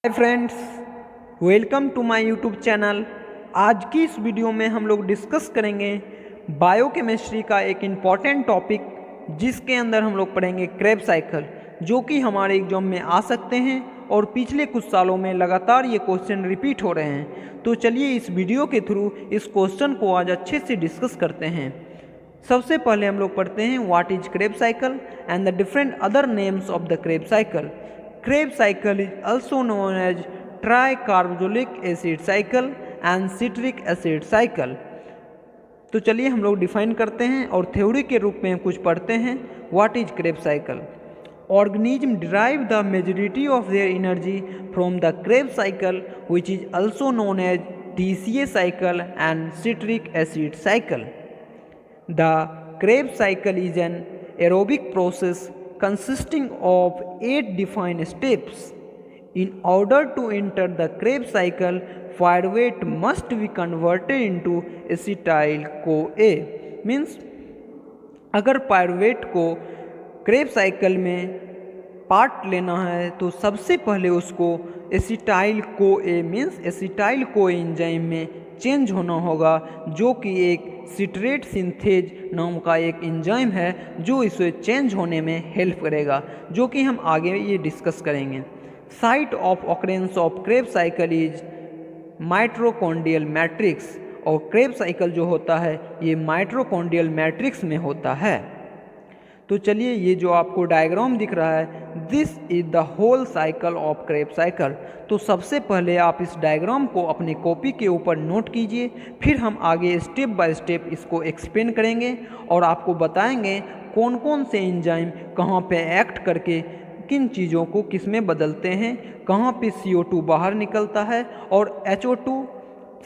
Hi friends, welcome to my YouTube channel. आज की इस वीडियो में हम लोग डिस्कस करेंगे बायोकेमिस्ट्री का एक इम्पॉर्टेंट टॉपिक, जिसके अंदर हम लोग पढ़ेंगे क्रेब साइकिल, जो कि हमारे एग्जाम में आ सकते हैं और पिछले कुछ सालों में लगातार ये क्वेश्चन रिपीट हो रहे हैं। तो चलिए इस वीडियो के थ्रू इस क्वेश्चन को आज अच्छे से डिस्कस करते हैं। सबसे पहले हम लोग पढ़ते हैं what is Krebs cycle and the different other names of the Krebs cycle. Krebs cycle is also known as tricarboxylic acid cycle and citric acid cycle। तो चलिए हम लोग डिफाइन करते हैं और थ्योरी के रूप में कुछ पढ़ते हैं। What is Krebs cycle? Organism derive the majority of their energy from the Krebs cycle which is also known as TCA cycle and citric acid cycle। The Krebs cycle is an aerobic process consisting of 8 defined steps. In order to enter the Krebs cycle, pyruvate must be converted into acetyl-CoA। Means अगर pyruvate को crab cycle में part लेना है तो सबसे पहले उसको acetyl CoA means acetyl CoA enzyme में चेंज होना होगा, जो कि एक सिट्रेट सिंथेज नाम का एक एंजाइम है जो इसे चेंज होने में हेल्प करेगा, जो कि हम आगे ये डिस्कस करेंगे। Site of occurrence of Krebs cycle is mitochondrial matrix. और क्रेब साइकिल जो होता है ये माइटोकॉन्ड्रियल मैट्रिक्स में होता है। तो चलिए ये जो आपको डायग्राम दिख रहा है, this is the whole cycle of Krebs cycle. तो सबसे पहले आप इस डायग्राम को अपने कॉपी के ऊपर नोट कीजिए, फिर हम आगे स्टेप बाय स्टेप इसको एक्सप्लेन करेंगे और आपको बताएंगे कौन कौन से एंजाइम कहाँ पे एक्ट करके किन चीज़ों को किस में बदलते हैं, कहाँ पे CO2 बाहर निकलता है और HO2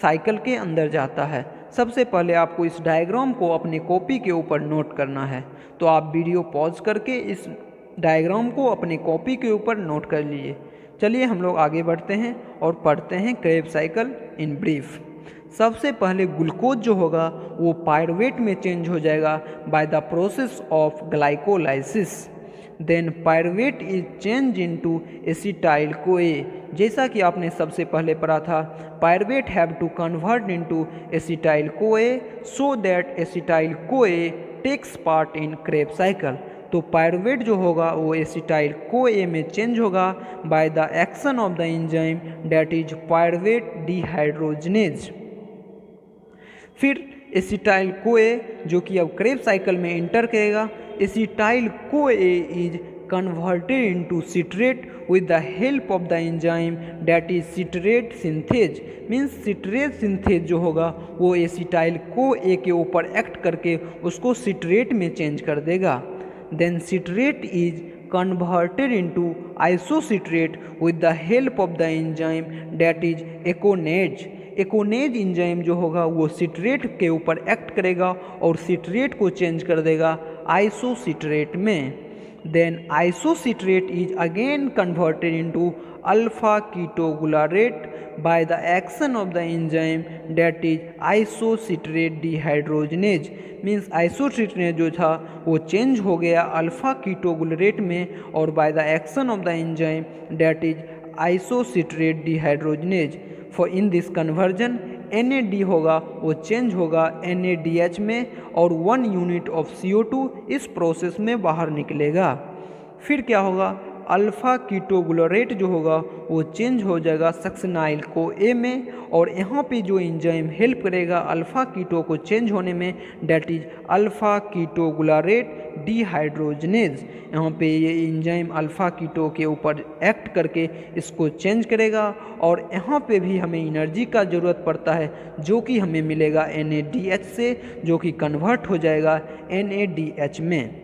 साइकिल के अंदर जाता है। सबसे पहले आपको इस डायग्राम को अपने कॉपी के ऊपर नोट करना है। तो आप वीडियो पॉज करके इस डायग्राम को अपने कॉपी के ऊपर नोट कर लीजिए। चलिए हम लोग आगे बढ़ते हैं और पढ़ते हैं क्रेब साइकिल इन ब्रीफ। सबसे पहले ग्लूकोज जो होगा वो पायरुवेट में चेंज हो जाएगा by the process of glycolysis. Then pyruvate is change into acetyl CoA। जैसा कि आपने सबसे पहले पढ़ा था, pyruvate have to convert into acetyl CoA so that acetyl CoA takes part in Krebs cycle. तो पायरुवेट जो होगा वो एसिटाइल CoA में चेंज होगा by the action of the enzyme that is pyruvate dehydrogenase. फिर एसिटाइल CoA जो कि अब क्रेब साइकिल में इंटर करेगा, acetyl CoA is converted into citrate with the help of the enzyme that is citrate synthase। Means citrate synthase जो होगा वो acetyl CoA के ऊपर एक्ट करके उसको citrate में चेंज कर देगा। Then citrate is converted into isocitrate with the help of the enzyme that is aconitase. Aconitase enzyme जो होगा वो सिट्रेट के ऊपर एक्ट करेगा और सिट्रेट को चेंज कर देगा आइसोसिट्रेट में। Then isocitrate is again converted into alpha ketoglutarate by the action of the enzyme that is isocitrate dehydrogenase. Means isocitrate जो था वो चेंज हो गया अल्फा कीटोगुलारेट में और bye the action of the enzyme that is isocitrate dehydrogenase. For in this conversion NAD होगा वो change होगा NADH में और 1 यूनिट ऑफ CO2 इस प्रोसेस में बाहर निकलेगा। फिर क्या होगा, अल्फा कीटोगुलारेट जो होगा वो चेंज हो जाएगा सक्सिनाइल CoA में और यहाँ पे जो एंजाइम हेल्प करेगा अल्फा कीटो को चेंज होने में दैट इज अल्फा कीटोगुलारेट डिहाइड्रोजनेज। यहाँ पे ये एंजाइम अल्फा कीटो के ऊपर एक्ट करके इसको चेंज करेगा और यहाँ पे भी हमें एनर्जी का ज़रूरत पड़ता है, जो कि हमें मिलेगा NADH से, जो कि कन्वर्ट हो जाएगा NADH में।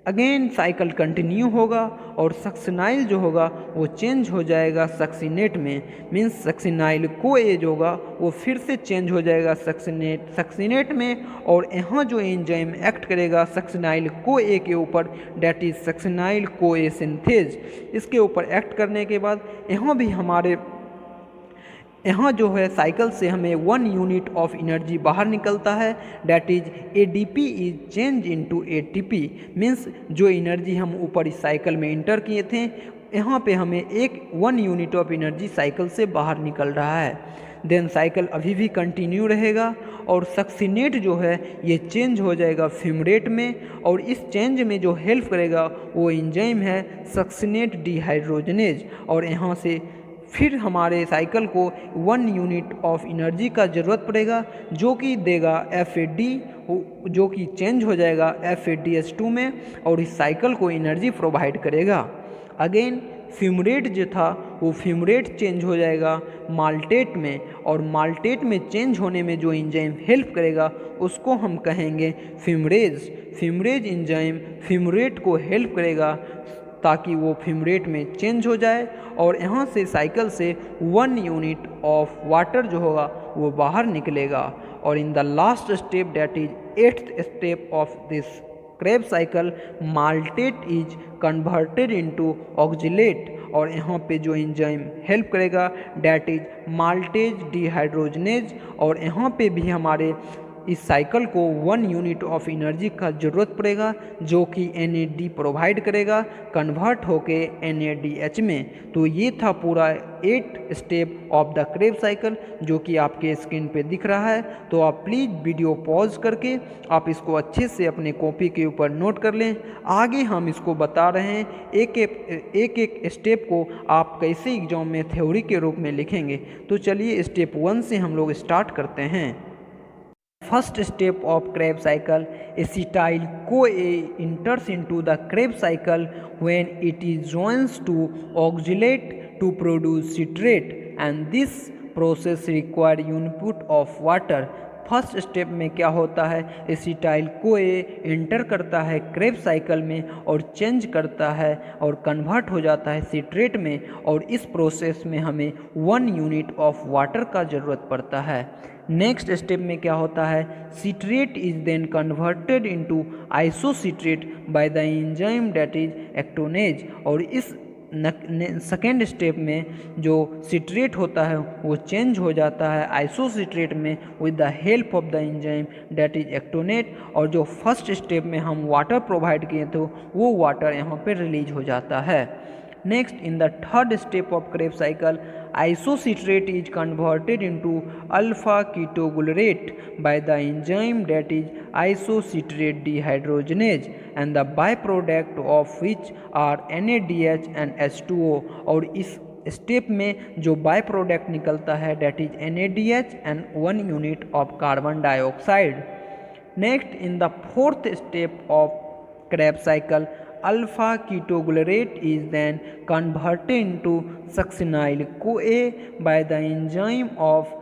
अगेन साइकिल कंटिन्यू होगा और सक्सिनाइल जो होगा वो चेंज हो जाएगा सक्सिनेट में। मीन्स सक्सिनाइल CoA जो होगा वो फिर से चेंज हो जाएगा सक्सिनेट में और यहाँ जो एंजाइम एक्ट करेगा सक्सिनाइल CoA के ऊपर that is succinyl CoA synthase. इसके ऊपर एक्ट करने के बाद यहाँ भी हमारे यहाँ जो है साइकिल से हमें 1 यूनिट ऑफ एनर्जी बाहर निकलता है, that is ADP is change into ATP। Means जो एनर्जी हम ऊपर इस साइकिल में इंटर किए थे यहाँ पे हमें एक 1 यूनिट ऑफ एनर्जी साइकिल से बाहर निकल रहा है। देन साइकिल अभी भी कंटिन्यू रहेगा और सक्सिनेट जो है ये चेंज हो जाएगा फ्यूमरेट में, और इस चेंज में जो हेल्प करेगा वो एंजाइम है सक्सिनेट डिहाइड्रोजनेज। और यहाँ से फिर हमारे साइकिल को 1 यूनिट ऑफ एनर्जी का ज़रूरत पड़ेगा जो कि देगा FAD, जो कि चेंज हो जाएगा FADH2 में और इस साइकिल को एनर्जी प्रोवाइड करेगा। अगेन फ्यूमरेट जो था वो फ्यूमरेट चेंज हो जाएगा माल्टेट में, और माल्टेट में चेंज होने में जो एंजाइम हेल्प करेगा उसको हम कहेंगे फ्यूमरेज। फ्यूमरेज एंजाइम फ्यूमरेट को हेल्प करेगा ताकि वो फ्यूमरेट में चेंज हो जाए, और यहाँ से साइकिल से 1 यूनिट ऑफ वाटर जो होगा वो बाहर निकलेगा। और in the last step that is 8th step of this Krebs cycle, malate is converted into oxalate, और यहाँ पे जो एंजाइम हेल्प करेगा डैट इज माल्टेज डिहाइड्रोजनेज। और यहाँ पे भी हमारे इस साइकिल को 1 यूनिट ऑफ एनर्जी का ज़रूरत पड़ेगा जो कि NAD प्रोवाइड करेगा कन्वर्ट होके NADH में। तो ये था पूरा 8 step of the Krebs cycle जो कि आपके स्क्रीन पे दिख रहा है। तो आप प्लीज़ वीडियो पॉज करके आप इसको अच्छे से अपने कॉपी के ऊपर नोट कर लें। आगे हम इसको बता रहे हैं एक स्टेप को आप कैसे एग्जाम में थ्योरी के रूप में लिखेंगे। तो चलिए स्टेप 1 से हम लोग स्टार्ट करते हैं। First step of Krebs cycle, acetyl CoA enters into the Krebs cycle when it is joins to oxalate to produce citrate, and this process require input of water। First step में क्या होता है, acetyl CoA enter करता है crab cycle में और change करता है और कन्वर्ट हो जाता है सिट्रेट में, और इस प्रोसेस में हमें 1 यूनिट ऑफ वाटर का ज़रूरत पड़ता है। नेक्स्ट स्टेप में क्या होता है, citrate is then converted into isocitrate by the enzyme that is aconitase, और इस सेकेंड स्टेप में जो सिट्रेट होता है वो चेंज हो जाता है आइसोसिट्रेट में with the help of the enzyme that is aconitase, और जो फर्स्ट स्टेप में हम वाटर प्रोवाइड किए थे वो वाटर यहाँ पे रिलीज हो जाता है। Next in the third step of Krebs cycle, isocitrate is converted into alpha ketoglutarate by the enzyme that is isocitrate dehydrogenase, and the byproduct of which are NADH and H2O, और इस step में जो bye product निकलता है that is NADH and 1 unit of carbon dioxide. Next in the fourth step of Krebs cycle, alpha ketoglutarate is then converted into succinyl CoA by the enzyme of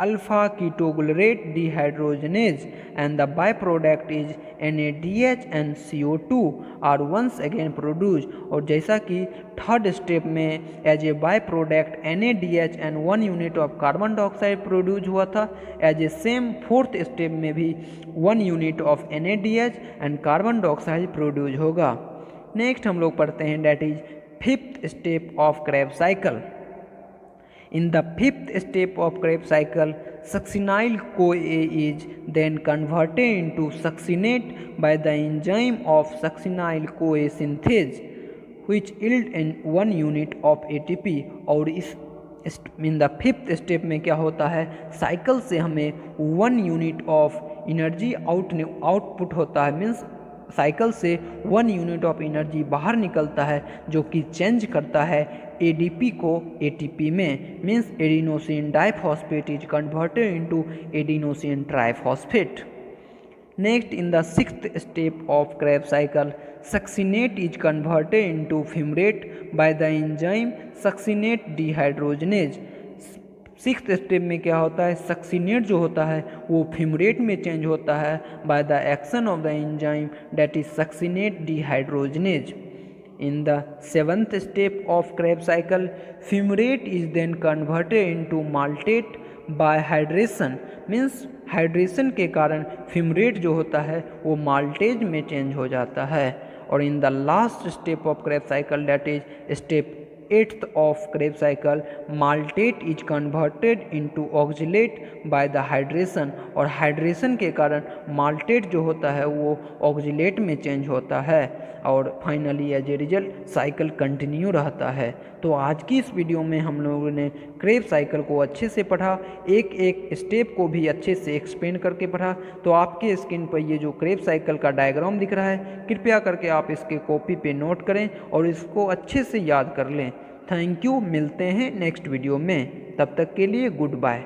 alpha ketoglutarate dehydrogenase, and the byproduct is NADH and CO2 are once again produced। और जैसा कि third step में as a by product NADH and 1 unit of carbon dioxide produce हुआ था, as a same fourth step में भी 1 unit of NADH and carbon dioxide produce होगा। Next हम लोग पढ़ते हैं that is fifth step of Krebs cycle. In the fifth step of Krebs cycle, succinyl CoA is then converted into succinate by the enzyme of succinyl CoA synthase, which yield in 1 unit of ATP। और इस in the fifth step में क्या होता है, cycle से हमें 1 unit of energy output होता है, मीन्स साइकिल से 1 यूनिट ऑफ एनर्जी बाहर निकलता है जो कि चेंज करता है ADP को ATP में, means adenosine diphosphate is converted into adenosine triphosphate. Next in the sixth step of Krebs cycle, succinate is converted into fumarate bye the enzyme succinate dehydrogenase. Sixth step में क्या होता है, succinate जो होता है वो फ्यूमरेट में चेंज होता है bye the action of the enzyme that is succinate dehydrogenase. In the seventh step of Krebs cycle, fumarate is then converted into maltate by hydration, means hydration के कारण फ्यूमरेट जो होता है वो माल्टेज में चेंज हो जाता है। और in the last step of Krebs cycle that is step 8th of Krebs cycle, maltate is converted into oxalate by the hydration, और हाइड्रेशन के कारण माल्टेट जो होता है वो ऑक्जिलेट में चेंज होता है और finally as a result cycle continue रहता है। तो आज की इस वीडियो में हम लोगों ने क्रेब साइकिल को अच्छे से पढ़ा, एक एक स्टेप को भी अच्छे से एक्सप्लेन करके पढ़ा। तो आपके स्क्रीन पर ये जो क्रेब साइकिल का डायग्राम दिख रहा है, कृपया करके आप इसके कॉपी पे नोट करें और इसको अच्छे से याद कर लें। थैंक यू, मिलते हैं नेक्स्ट वीडियो में, तब तक के लिए गुड बाय।